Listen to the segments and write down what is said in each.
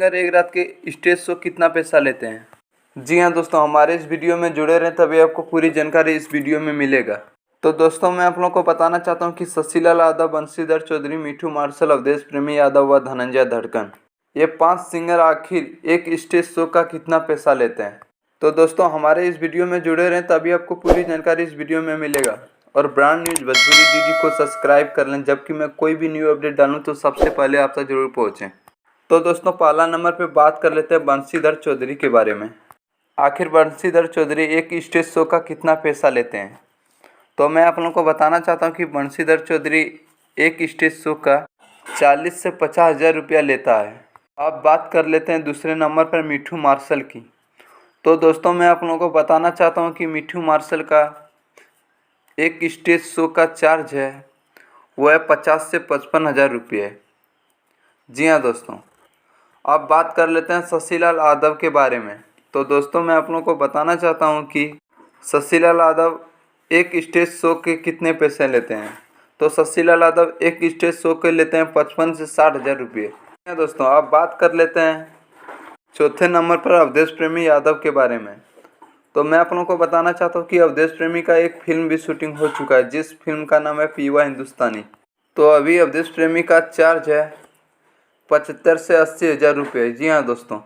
Singer एक रात के स्टेज शो कितना पैसा लेते हैं? जी हाँ दोस्तों, हमारे इस वीडियो में जुड़े रहें तभी आपको पूरी जानकारी इस वीडियो में मिलेगा। तो दोस्तों, मैं आप लोगों को बताना चाहता हूँ कि शशिलाल यादव, बंशीधर चौधरी, मिठू मार्शल, अवधेश प्रेमी यादव व धनंजय धड़कन, ये 5 सिंगर आखिर एक स्टेज शो का कितना पैसा लेते हैं। तो दोस्तों, हमारे इस वीडियो में जुड़े रहें तभी आपको पूरी जानकारी इस वीडियो में मिलेगा। और ब्रांड न्यूज़ भोजपुरी डीडी को सब्सक्राइब कर लें, जबकि मैं कोई भी न्यू अपडेट डालूं तो सबसे पहले आप तक जरूर पहुंचे। तो दोस्तों, पहला नंबर पे बात कर लेते हैं बंशीधर चौधरी के बारे में। आखिर बंशीधर चौधरी एक स्टेज शो का कितना पैसा लेते हैं? तो मैं आप लोगों को बताना चाहता हूं कि बंशीधर चौधरी एक स्टेज शो का 40 से 50 हज़ार रुपया लेता है। अब बात कर लेते हैं दूसरे नंबर पर मिठू मार्शल की। तो दोस्तों, मैं आप लोगों को बताना चाहता हूं कि मिठू मार्शल का एक स्टेज शो का चार्ज है वो है 50 से 55 हज़ार रुपये। जी हाँ दोस्तों, अब बात कर लेते हैं शशिलाल यादव के बारे में। तो दोस्तों, मैं आप लोगों को बताना चाहता हूँ कि शशिलाल यादव एक स्टेज शो के कितने पैसे लेते हैं। तो शशिलाल यादव एक स्टेज शो के लेते हैं 55 से 60 हज़ार रुपये। दोस्तों, अब बात कर लेते हैं चौथे नंबर पर अवधेश प्रेमी यादव के बारे में। तो मैं आप लोगों को बताना चाहता हूँ कि अवधेश प्रेमी का एक फिल्म भी शूटिंग हो चुका है, जिस फिल्म का नाम है पीवा हिंदुस्तानी। तो अभी अवधेश प्रेमी का चार्ज है 75 से 80 हज़ार रुपये। जी हाँ दोस्तों,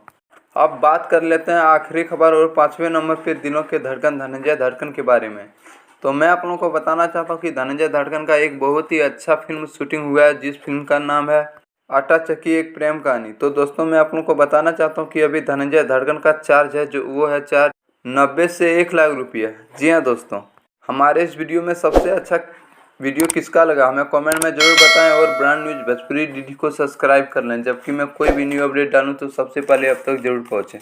अब बात कर लेते हैं आखिरी खबर और 5वें नंबर पर दिलों के धड़कन धनंजय धड़कन के बारे में। तो मैं आप लोगों को बताना चाहता हूँ कि धनंजय धड़कन का एक बहुत ही अच्छा फिल्म शूटिंग हुआ है, जिस फिल्म का नाम है आटा चक्की एक प्रेम कहानी। तो दोस्तों, मैं आप लोगों को बताना चाहता हूँ कि अभी धनंजय धड़कन का चार्ज है जो वो है चार्ज 90 से 1 लाख रुपये। जी हाँ दोस्तों, हमारे इस वीडियो में सबसे अच्छा वीडियो किसका लगा हमें कमेंट में ज़रूर बताएं और ब्रांड न्यूज़ भोजपुरी डीडी को सब्सक्राइब कर लें, जबकि मैं कोई भी न्यू अपडेट डालूँ तो सबसे पहले आप तक जरूर पहुँचे।